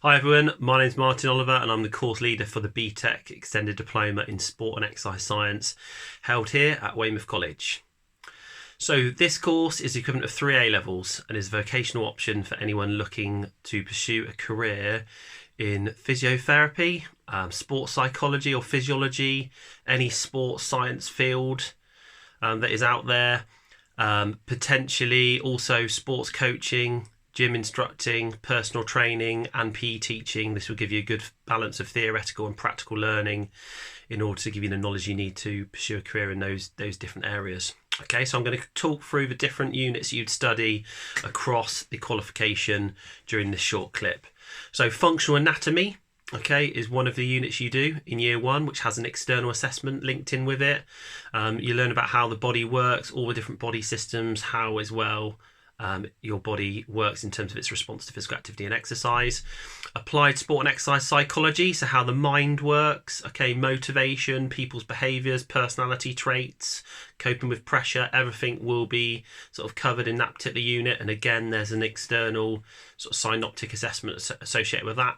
Hi everyone, my name's Martin Oliver and I'm the course leader for the Btec Extended Diploma in Sport and Exercise Science held here at Weymouth College. So this course is the equivalent of 3 A-levels and is a vocational option for anyone looking to pursue a career in physiotherapy, sports psychology or physiology, any sports science field that is out there, potentially also sports coaching, gym instructing, personal training and PE teaching. This will give you a good balance of theoretical and practical learning in order to give you the knowledge you need to pursue a career in those different areas. Okay, so I'm going to talk through the different units you'd study across the qualification during this short clip. So functional anatomy, okay, is one of the units you do in year 1, which has an external assessment linked in with it. You learn about how the body works, all the different body systems, how as well your body works in terms of its response to physical activity and exercise. Applied sport and exercise psychology, so how the mind works, okay, motivation, people's behaviours, personality traits, coping with pressure, everything will be sort of covered in that particular unit. And again, there's an external sort of synoptic assessment associated with that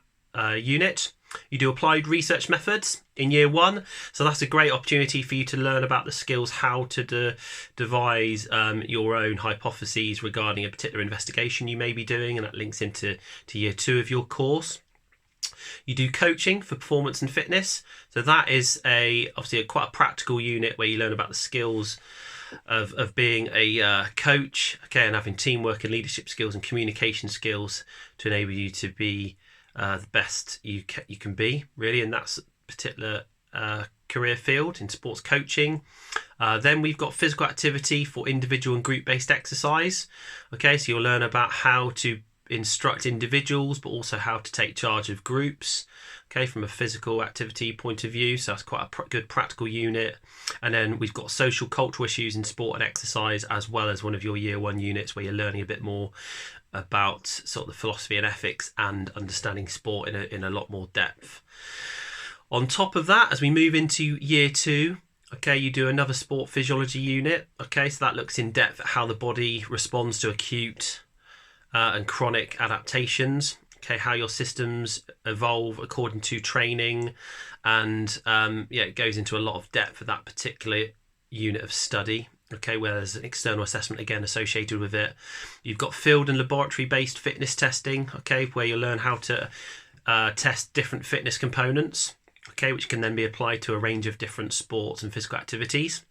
unit. You do applied research methods in year 1, so that's a great opportunity for you to learn about the skills, how to devise your own hypotheses regarding a particular investigation you may be doing, and that links into year 2 of your course. You do coaching for performance and fitness, so that is obviously quite a practical unit where you learn about the skills of being a coach, okay, and having teamwork and leadership skills and communication skills to enable you to be the best you can be, really, in that particular career field in sports coaching. Then we've got physical activity for individual and group-based exercise. Okay, so you'll learn about how to instruct individuals, but also how to take charge of groups, okay, from a physical activity point of view. So that's quite a good practical unit. And then we've got social cultural issues in sport and exercise, as well as one of your year 1 units where you're learning a bit more about sort of the philosophy and ethics and understanding sport in a lot more depth. On top of that, as we move into year 2, okay, you do another sport physiology unit. Okay, so that looks in depth at how the body responds to acute and chronic adaptations. Okay, how your systems evolve according to training, and it goes into a lot of depth for that particular unit of study. Okay, where there's an external assessment again associated with it. You've got field and laboratory based fitness testing, okay, where you learn how to test different fitness components, okay, which can then be applied to a range of different sports and physical activities.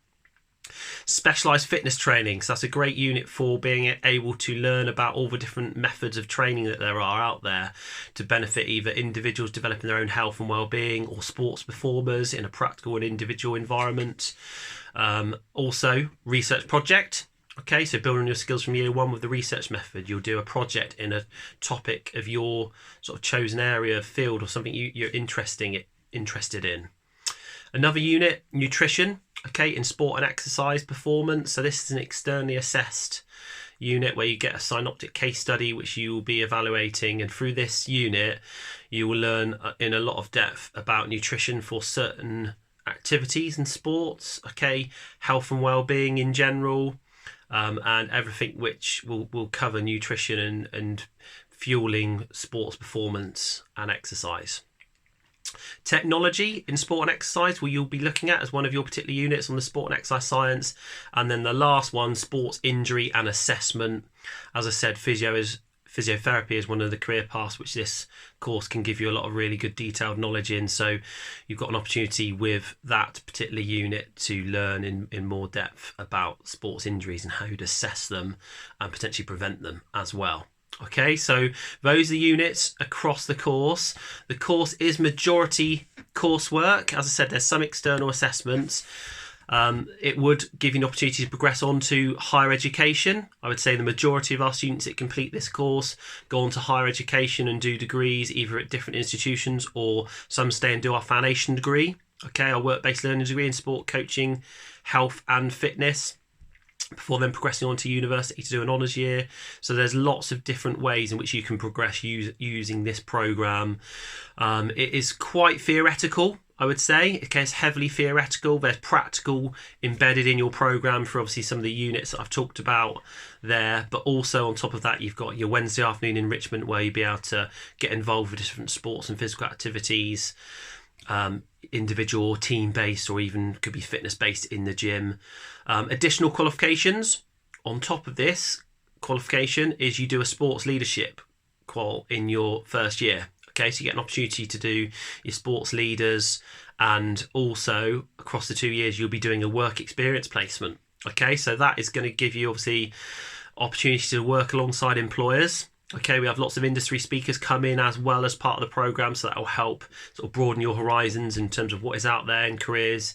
Specialised fitness training, so that's a great unit for being able to learn about all the different methods of training that there are out there to benefit either individuals developing their own health and well-being or sports performers in a practical and individual environment. Also research project, okay, so building your skills from year 1 with the research method. You'll do a project in a topic of your sort of chosen area of field or something you're interested in. Another unit, nutrition, okay, in sport and exercise performance. So this is an externally assessed unit where you get a synoptic case study which you will be evaluating, and through this unit you will learn in a lot of depth about nutrition for certain activities and sports, okay, health and well-being in general, and everything which will cover nutrition and fueling sports performance and exercise. Technology in sport and exercise, you'll be looking at as one of your particular units on the sport and exercise science. And then the last one, sports injury and assessment. As I said, physiotherapy is one of the career paths which this course can give you a lot of really good detailed knowledge in. So you've got an opportunity with that particular unit to learn in more depth about sports injuries and how you'd assess them and potentially prevent them as well. Okay, so those are the units across the course. The course is majority coursework. As I said, there's some external assessments. It would give you an opportunity to progress on to higher education. I would say the majority of our students that complete this course go on to higher education and do degrees either at different institutions, or some stay and do our foundation degree. Okay, our work-based learning degree in sport coaching, health and fitness. before then progressing on to university to do an honours year. So there's lots of different ways in which you can progress using this programme. It is quite theoretical, I would say. It's heavily theoretical. There's practical embedded in your programme for obviously some of the units that I've talked about there. But also on top of that, you've got your Wednesday afternoon enrichment where you'll be able to get involved with different sports and physical activities, individual or team-based, or even could be fitness-based in the gym. Additional qualifications on top of this qualification is you do a sports leadership qual in your first year. Okay, so you get an opportunity to do your sports leaders, and also across the 2 years you'll be doing a work experience placement. Okay, so that is going to give you obviously opportunity to work alongside employers. Okay, we have lots of industry speakers come in as well as part of the programme, so that will help sort of broaden your horizons in terms of what is out there in careers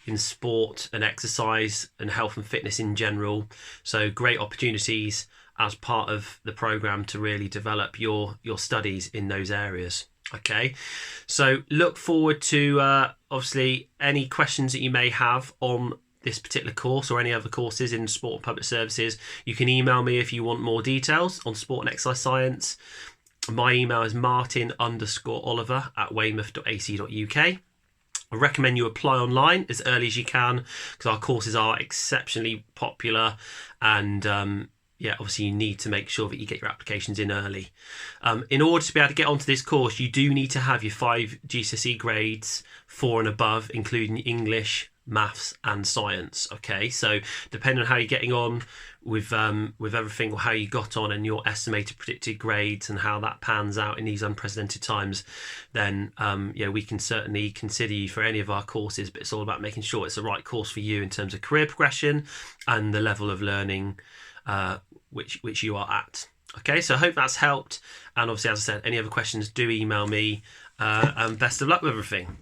in sport and exercise and health and fitness in general. So great opportunities as part of the programme to really develop your studies in those areas. Okay, so look forward to obviously any questions that you may have on this particular course or any other courses in sport and public services. You can email me if you want more details on sport and exercise science. My email is martin_oliver@weymouth.ac.uk. I recommend you apply online as early as you can, because our courses are exceptionally popular, and obviously you need to make sure that you get your applications in early. In order to be able to get onto this course, you do need to have your 5 GCSE grades 4 and above, including English, maths and science. Okay, so depending on how you're getting on with everything, or how you got on and your estimated predicted grades and how that pans out in these unprecedented times, then we can certainly consider you for any of our courses. But it's all about making sure it's the right course for you in terms of career progression and the level of learning which you are at. Okay, so I hope that's helped, and obviously, as I said, any other questions, do email me, and best of luck with everything.